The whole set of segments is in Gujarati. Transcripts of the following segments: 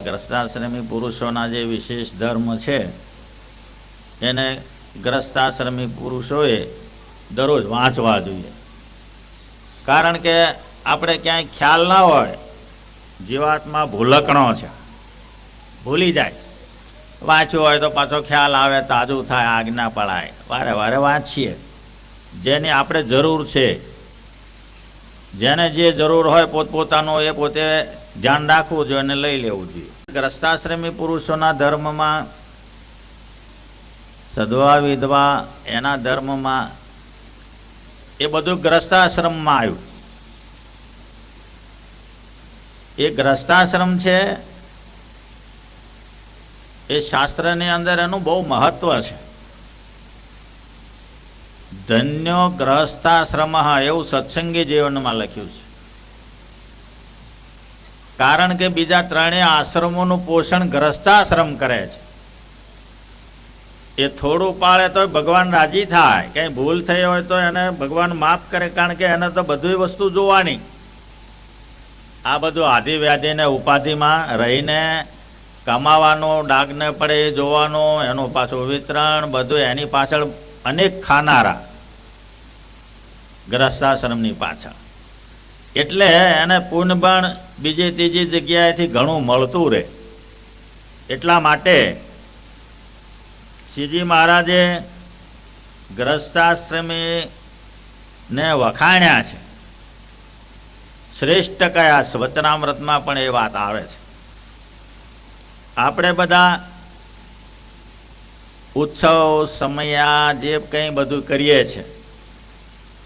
ગ્રસ્તાશ્રમી પુરુષોના જે વિશેષ ધર્મ છે એને ગ્રસ્તાશ્રમી પુરુષોએ દરરોજ વાંચવા જોઈએ. કારણ કે આપણે ક્યાંય ખ્યાલ ના હોય, જીવાત્મા ભૂલકણો છે, ભૂલી જાય. વાંચ્યું હોય તો પાછો ખ્યાલ આવે, તાજું થાય, આજ્ઞા પડાય. વારે વારે વાંચીએ. જેની આપણે જરૂર છે, જેને જે જરૂર હોય પોતપોતાનો એ પોતે ધ્યાન રાખવું જોઈએ અને લઈ લેવું જોઈએ. ગ્રસ્તાશ્રમી પુરુષોના ધર્મમાં, સદવા વિધવા એના ધર્મમાં, એ બધું ગ્રસ્તાશ્રમમાં આવ્યું. એ ગ્રસ્તાશ્રમ છે એ શાસ્ત્રની અંદર એનું બહુ મહત્વ છે. ધન્યો ગ્રહસ્થાશ્રમ એવું સત્સંગી જીવનમાં લખ્યું છે. કારણ કે બીજા ત્રણેય આશ્રમોનું પોષણ ગ્રહસ્થાશ્રમ કરે છે. એ થોડું પાળે તો ભગવાન રાજી થાય. કંઈ ભૂલ થઈ હોય તો એને ભગવાન માફ કરે, કારણ કે એને તો બધી વસ્તુ જોવાની. આ બધું આધિ વ્યાધિને ઉપાધિમાં રહીને કમાવાનું, ડાઘને પડે એ જોવાનું, એનું પાછું વિતરણ બધું, એની પાછળ અનેક ખાનારા ગ્રસ્તાશ્રમની પાછળ. એટલે એને પુનઃબણ બીજી ત્રીજી જગ્યાએથી ઘણું મળતું રહે. એટલા માટે શ્રીજી મહારાજે ગ્રસ્તાશ્રમીને વખાણ્યા છે. શ્રેષ્ઠ કયા વચનામૃતમાં પણ એ વાત આવે છે. આપણે બધા ઉત્સવ સમયા જે કંઈ બધું કરીએ છીએ,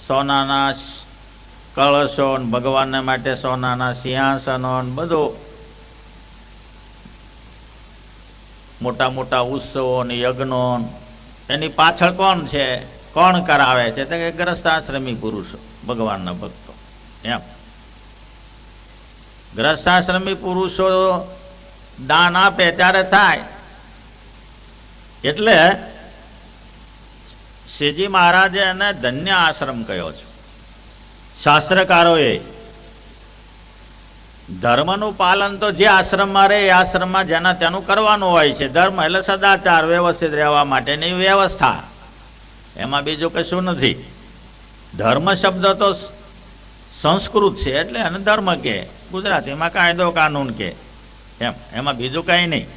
સોનાના કળશો, ભગવાનને માટે સોનાના સિંહાસનો, બધું મોટા મોટા ઉત્સવો ને યજ્ઞો, એની પાછળ કોણ છે, કોણ કરાવે છે? તો કે ગ્રસ્તાશ્રમી પુરુષો, ભગવાનના ભક્તો. એમ ગ્રસ્તાશ્રમી પુરુષો દાન આપે ત્યારે થાય. એટલે શ્રીજી મહારાજે એને ધન્ય આશ્રમ કહ્યો છે. શાસ્ત્રકારોએ ધર્મનું પાલન તો જે આશ્રમમાં રહે એ આશ્રમમાં જેના તેનું કરવાનું હોય છે. ધર્મ એટલે સદાચાર, વ્યવસ્થિત રહેવા માટેની વ્યવસ્થા, એમાં બીજું કશું નથી. ધર્મ શબ્દ તો સંસ્કૃત છે એટલે એને ધર્મ કહે, ગુજરાતીમાં કાયદો કાનૂન કહે. એમાં બીજું કાંઈ નહીં.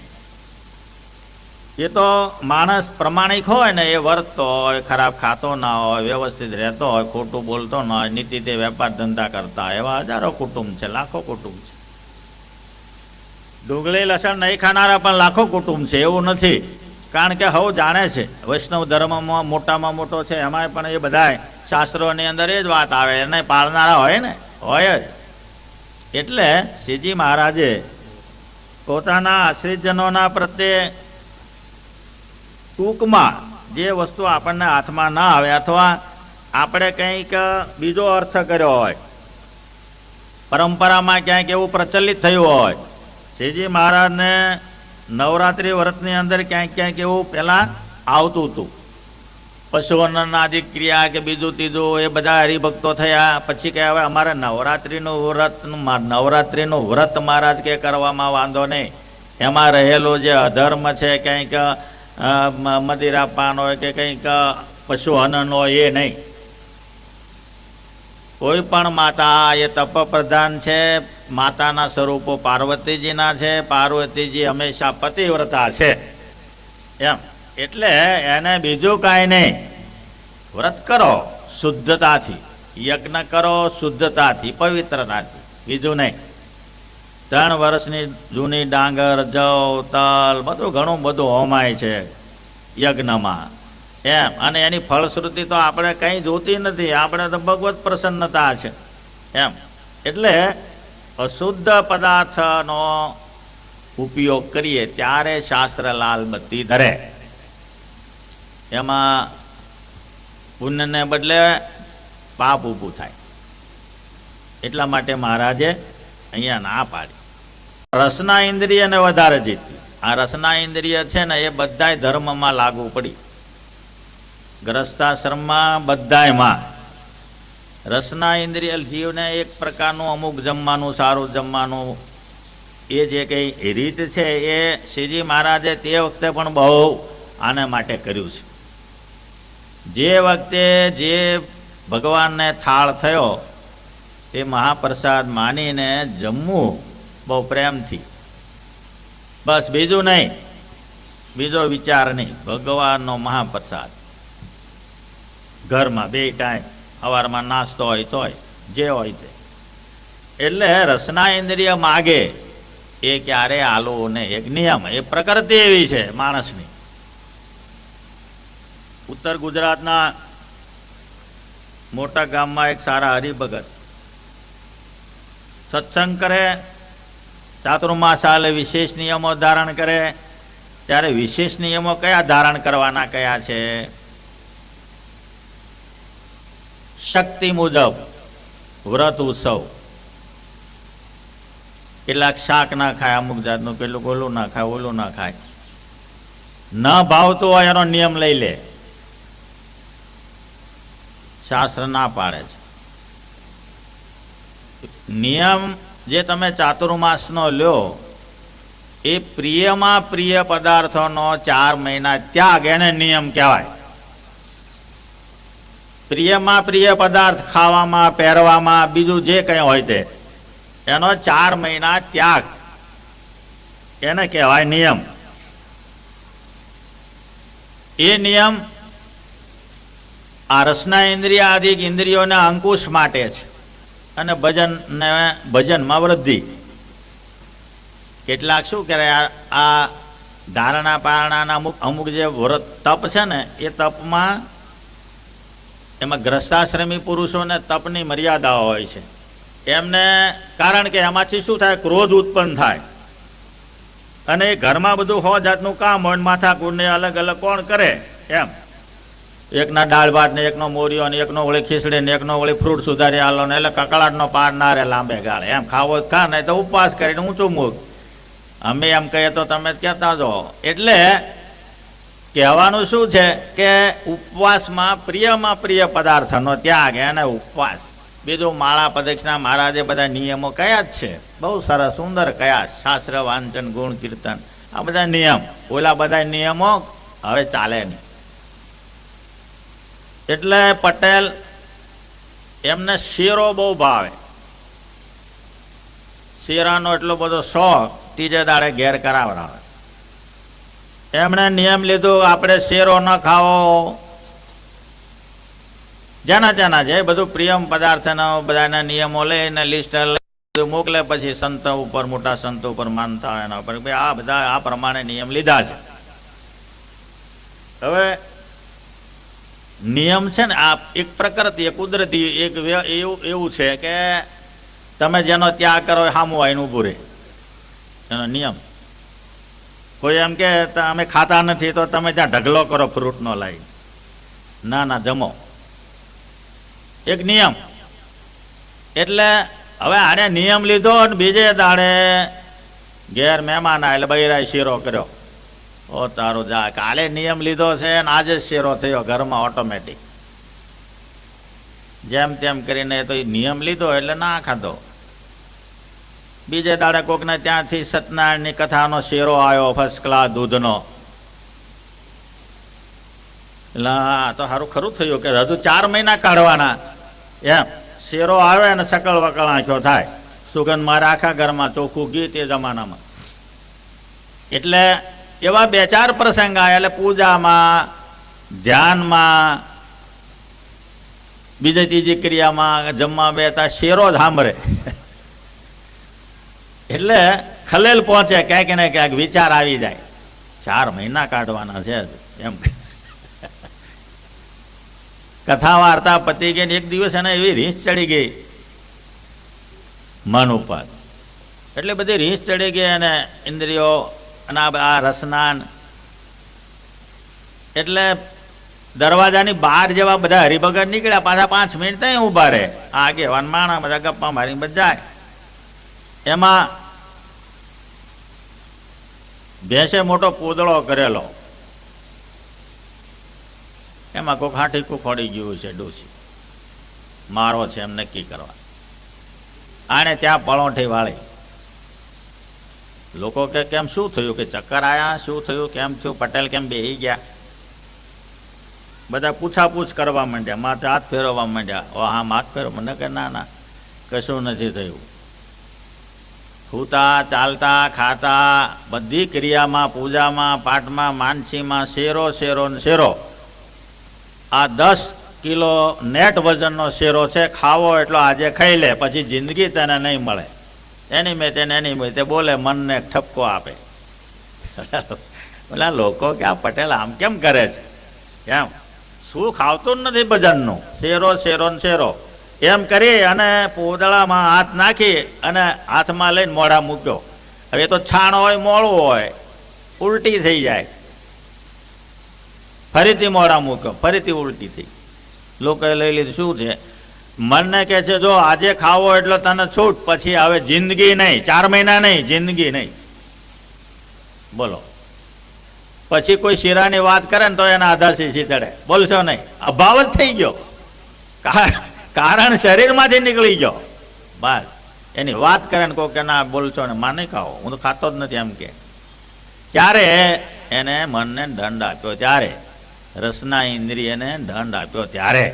એ તો માણસ પ્રમાણિક હોય ને, એ વર્તતો હોય, ખરાબ ખાતો ના હોય, વ્યવસ્થિત રહેતો હોય, ખોટું બોલતો ના હોય, નીતિથી વેપાર ધંધા કરતા હોય, એવા હજારો કુટુંબ છે, લાખો કુટુંબ છે. ડુંગળી લસણ નહીં ખાનારા પણ લાખો કુટુંબ છે, એવું નથી. કારણ કે હવ જાણે છે વૈષ્ણવ ધર્મમાં મોટામાં મોટો છે, એમાં પણ એ બધા શાસ્ત્રોની અંદર એ જ વાત આવે, એને પાળનારા હોય ને, હોય જ. એટલે શ્રીજી મહારાજે પોતાના આશ્રિતજનોના પ્રત્યે ટૂંકમાં જે વસ્તુ આપણને હાથમાં ના આવે, અથવા આપણે કંઈક બીજો અર્થ કર્યો હોય, પરંપરામાં ક્યાંક એવું પ્રચલિત થયું હોય. શ્રીજી મહારાજને નવરાત્રિ વ્રતની અંદર ક્યાંક ક્યાંક એવું પહેલાં આવતું હતું. પશુઓનાદિક ક્રિયા કે બીજું ત્રીજું એ બધા હરિભક્તો થયા. પછી કહે હવે અમારે નવરાત્રિનું વ્રત મહારાજ કે કરવામાં વાંધો નહીં. એમાં રહેલું જે અધર્મ છે, કંઈક મદિરા પાન હોય કે કંઈક પશુ હનન હોય, એ નહીં. કોઈ પણ માતા એ તપ પ્રધાન છે, માતાના સ્વરૂપો પાર્વતીજીના છે, પાર્વતીજી હંમેશા પતિવ્રતા છે. એમ એટલે એને બીજું કાંઈ નહીં. વ્રત કરો શુદ્ધતાથી, યજ્ઞ કરો શુદ્ધતાથી, પવિત્રતાથી, બીજું નહીં. 3 વર્ષની જૂની ડાંગર, જવ, તલ બધું ઘણું બધું હોમાય છે યજ્ઞમાં. એમ અને એની ફળશ્રુતિ તો આપણે કંઈ જોતી નથી, આપણે તો ભગવત પ્રસન્નતા છે. એમ એટલે અશુદ્ધ પદાર્થનો ઉપયોગ કરીએ ત્યારે શાસ્ત્ર લાલ બત્તી ધરે. એમાં પુણ્યને બદલે પાપ ઊભું થાય. એટલા માટે મહારાજે અહીંયા ના પાડી. રસના ઇન્દ્રિયને વધારે જીત્યું. આ રસના ઇન્દ્રિય છે ને, એ બધાય ધર્મમાં લાગુ પડી. ગ્રસ્તાશ્રમમાં બધાયમાં રસના ઇન્દ્રિય જીવને એક પ્રકારનું અમુક જમવાનું, સારું જમવાનું, એ જે કંઈ રીત છે એ શ્રીજી મહારાજે તે વખતે પણ બહુ આના માટે કર્યું છે. જે વખતે જે ભગવાનને થાળ થયો એ મહાપ્રસાદ માનીને જમવું બહુ પ્રેમથી, બસ બીજું નહીં, બીજો વિચાર નહીં, ભગવાનનો મહાપ્રસાદ. ઘરમાં 2 ટાઈમ સવારમાં નાસ્તો હોય તોય જે હોય તે. એટલે રસના ઇન્દ્રિય માગે એ ક્યારે આલું ને, એક નિયમ, એ પ્રકૃતિ એવી છે માણસની. ઉત્તર ગુજરાતના મોટા ગામમાં એક સારા હરિભગત સત્સંગ કરે, ચાતુર્માસ ચાલે, વિશેષ નિયમો ધારણ કરે. ત્યારે વિશેષ નિયમો કયા ધારણ કરવાના કયા છે? શક્તિ મુજબ વ્રત ઉત્સવ. કેટલાક શાક ના ખાય, અમુક જાતનું, પેલું ઓલું ના ખાય, ઓલું ના ખાય. ન ભાવતું હોય એનો નિયમ લઈ લે, શાસ્ત્ર ના પાડે છે. નિયમ જે તમે ચાતુર્માસનો લ્યો એ પ્રિયમાં પ્રિય પદાર્થોનો 4 મહિના ત્યાગ, એને નિયમ કહેવાય. પ્રિયમાં પ્રિય પદાર્થ ખાવામાં, પહેરવામાં, બીજું જે કંઈ હોય તે, એનો 4 મહિના ત્યાગ, એને કહેવાય નિયમ. એ નિયમ આ રસના ઇન્દ્રિય આદિ ઇન્દ્રિયોના અંકુશ માટે છે અને ભજનમાં વૃદ્ધિ. કેટલાક શું કરે, આ ધારણા પારણાના અમુક જે વ્રત તપ છે ને, એ તપમાં એમાં ગ્રસ્તાશ્રમી પુરુષોને તપની મર્યાદાઓ હોય છે. એમને કારણ કે એમાંથી શું થાય, ક્રોધ ઉત્પન્ન થાય અને એ ઘરમાં બધું 100 જાતનું કામ હોય, માથાકૂટને અલગ અલગ કોણ કરે એમ. એકના દાળ ભાત ને, એકનો મોરિયો ને, એકનો વળી ખીચડી ને, એકનો વળી ફ્રૂટ સુધારી આલો ને, એટલે કકડાટનો પાર ના રે લાંબે ગાળે. એમ ખાવો ખા, નહીં તો ઉપવાસ કરીને ઊંચું મૂક. અમે એમ કહીએ તો તમે કહેતા જો. એટલે કહેવાનું શું છે કે ઉપવાસમાં પ્રિયમાં પ્રિય પદાર્થનો ત્યાગ, એને ઉપવાસ. બીજું માળા પ્રદક્ષિણા મહારાજે બધા નિયમો કયા જ છે, બહુ સરસ સુંદર કયા, શાસ્ત્ર વાંચન, ગુણ કીર્તન, આ બધા નિયમ. ઓલા બધા નિયમો હવે ચાલે નહીં. એટલે પટેલ એમને શીરો બહુ ભાવે. શીરાનો એટલો બધો શોખ, 3 દાડે ઘેર કરાવડાવે. એમણે નિયમ લીધો, આપણે શેરો ન ખાવો. જેના જે બધું પ્રિયમ પદાર્થનો બધાના નિયમો લઈને લિસ્ટ મોકલે, પછી સંતો ઉપર, મોટા સંતો ઉપર માનતા હોય એના ઉપર, આ બધા આ પ્રમાણે નિયમ લીધા છે. હવે નિયમ છે ને, આ એક પ્રકૃતિ, એક કુદરતી, એક એવું છે કે તમે જેનો ત્યાગ કરો એ સામું આવીને ઊભું રહે, એનો નિયમ. કોઈ એમ કે અમે ખાતા નથી તો તમે ત્યાં ઢગલો કરો ફ્રૂટનો લાવી, ના જમો, એક નિયમ. એટલે હવે આને નિયમ લીધો અને બીજે દાડે ઘેર મહેમાન આવે એટલે બૈરાએ શીરો કર્યો. ઓ તારું જા, કાલે નિયમ લીધો છે ને આજે શેરો થયો ઘરમાં ઓટોમેટિક. જેમ તેમ કરીને તો નિયમ લીધો એટલે ના ખાધો. બીજે દાડે કોકને ત્યાંથી સત્યનારાયણની કથાનો શેરો આવ્યો, ફર્સ્ટ ક્લાસ દૂધનો. એટલે તો સારું ખરું થયું કે હજુ 4 મહિના કાઢવાના એમ. શેરો આવે ને સકળ વકળ આંખ્યો થાય, સુગંધ મારે આખા ઘરમાં, ચોખ્ખું ઘી તે જમાનામાં. એટલે એવા 2-4 પ્રસંગ આવ્યા. એટલે પૂજામાં, ધ્યાનમાં, બીજી ત્રીજી ક્રિયામાં જમવા બેતા શેરો જ સાંભળે. એટલે ખલેલ પહોંચે, ક્યાંક ને ક્યાંક વિચાર આવી જાય, 4 મહિના કાઢવાના છે એમ. કથા વાર્તા પતી ગઈ. એક દિવસ એને એવી રીંછ ચડી ગઈ મન ઉપર. એટલે બધી રીંછ ચડી ગઈ અને ઇન્દ્રિયો અને આ રસનાન. એટલે દરવાજાની બહાર જેવા બધા હરિભગત નીકળ્યા, પાછા 5 મિનિટ ત્યાં ઊભા રહે. આગેવાન માણા બધા ગપ્પા મારીને બધા જાય. એમાં ભેંસે મોટો પૂદળો કરેલો, એમાં કોઈક હાથી કુખોડી ગયું છે, ડોસી મારો છે એમ નક્કી કરવા. આને ત્યાં પળોઠી વાળી લોકો કે કેમ શું થયું, કે ચક્કર આયા, શું થયું, કેમ થયું, પટેલ કેમ બેહી ગયા? બધા પૂછાપૂછ કરવા માંડ્યા, માથે હાથ ફેરવવા માંડ્યા. ઓ હા, હાથ ફેરવ. મને કે ના ના, કશું નથી થયું. સૂતા, ચાલતા, ખાતા, બધી ક્રિયામાં, પૂજામાં, પાઠમાં, માનસીમાં શેરો શેરો ને શેરો. આ 10 કિલો નેટ વજનનો શેરો છે. ખાવો એટલો આજે ખાઈ લે, પછી જિંદગી તને નહીં મળે. એની મેં તે બોલે, મનને ઠપકો આપે. પેલા લોકો કે આ પટેલ આમ કેમ કરે છે? એમ શું ખાવતું જ નથી ભજનનું, શેરો શેરો ને શેરો એમ કરી અને પોદળામાં હાથ નાખી અને હાથમાં લઈને મોઢા મૂક્યો. હવે તો છાણ હોય, મોળું હોય, ઉલટી થઈ જાય. ફરીથી મોઢા મૂક્યો, ફરીથી ઉલટી થઈ. લોકોએ લઈ લીધું. શું છે? મનને કહે છે જો આજે ખાવો એટલે તને છૂટ, પછી હવે જિંદગી નહીં, 4 મહિના નહીં, જિંદગી નહીં. બોલો. પછી કોઈ શીરાની વાત કરે ને તો એના આધા શીશી ચડે, બોલશો નહીં. અભાવ જ થઈ ગયો, કારણ શરીરમાંથી નીકળી ગયો. બસ એની વાત કરે ને કોઈ કે ના બોલશો ને, માં નહીં ખાઓ, હું તો ખાતો જ નથી એમ કે. ત્યારે એને મનને દંડ આપ્યો, ત્યારે રસના ઇન્દ્રિયને દંડ આપ્યો. ત્યારે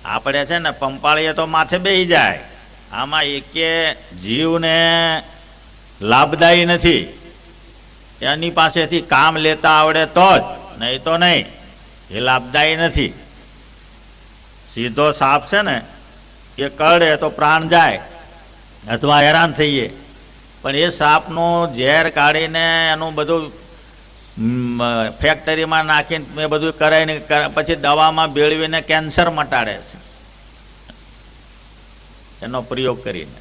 આપણે છે ને પંપાળીએ તો માથે બેસી જાય. આમાં એકે જીવને લાભદાયી નથી. એની પાસેથી કામ લેતા આવડે તો જ, નહીં તો નહીં. એ લાભદાયી નથી. સીધો સાપ છે ને, એ કરડે તો પ્રાણ જાય અથવા હેરાન થઈએ. પણ એ સાપનું ઝેર કાઢીને એનું બધું ફેક્ટરીમાં નાખીને એ બધું કરાવીને પછી દવામાં ભેળવીને કેન્સર મટાડે છે. એનો પ્રયોગ કરીને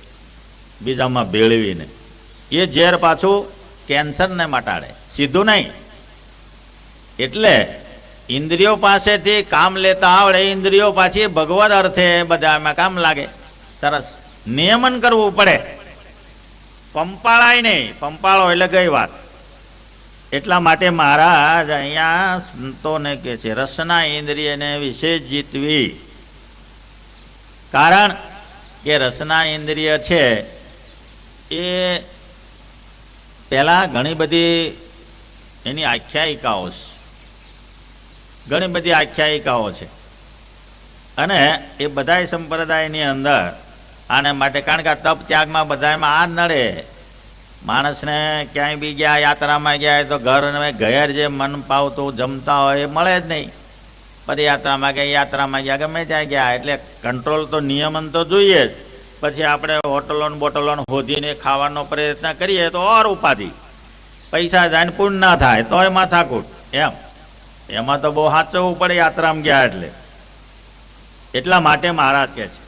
બીજામાં ભેળવીને એ ઝેર પાછું કેન્સરને મટાડે, સીધું નહીં. એટલે ઇન્દ્રિયો પાસેથી કામ લેતા આવડે, ઇન્દ્રિયો પાછી ભગવદ અર્થે બધામાં કામ લાગે. સરસ નિયમન કરવું પડે. પંપાળાય નહીં, પંપાળો એટલે ગઈ વાત. એટલા માટે મહારાજ અહીંયા સંતોને કહે છે રસના ઇન્દ્રિયને વિશેષ જીતવી. કારણ કે રસના ઇન્દ્રિય છે એ પહેલાં ઘણી બધી એની આખ્યાયિકાઓ છે, ઘણી બધી આખ્યાયિકાઓ છે. અને એ બધાય સંપ્રદાયની અંદર આને માટે, કારણ કે આ તપ ત્યાગમાં બધામાં આ જ નડે. માણસને ક્યાંય બી ગયા, યાત્રામાં ગયા તો ઘર જે મન પાવતું જમતા હોય એ મળે જ નહીં. પદયાત્રામાં ગયા, યાત્રામાં ગયા, ગમે ત્યાં ગયા, એટલે કંટ્રોલ તો નિયમન તો જોઈએ જ. પછી આપણે હોટલો બોટલો શોધીને ખાવાનો પ્રયત્ન કરીએ તો ઓર ઉપાધિ, પૈસા જાય ને પૂર્ણ ના થાય તો એ માથાકૂટ. એમાં તો બહુ સાચવવું પડે યાત્રામાં ગયા એટલે. એટલા માટે મહારાજ કહે છે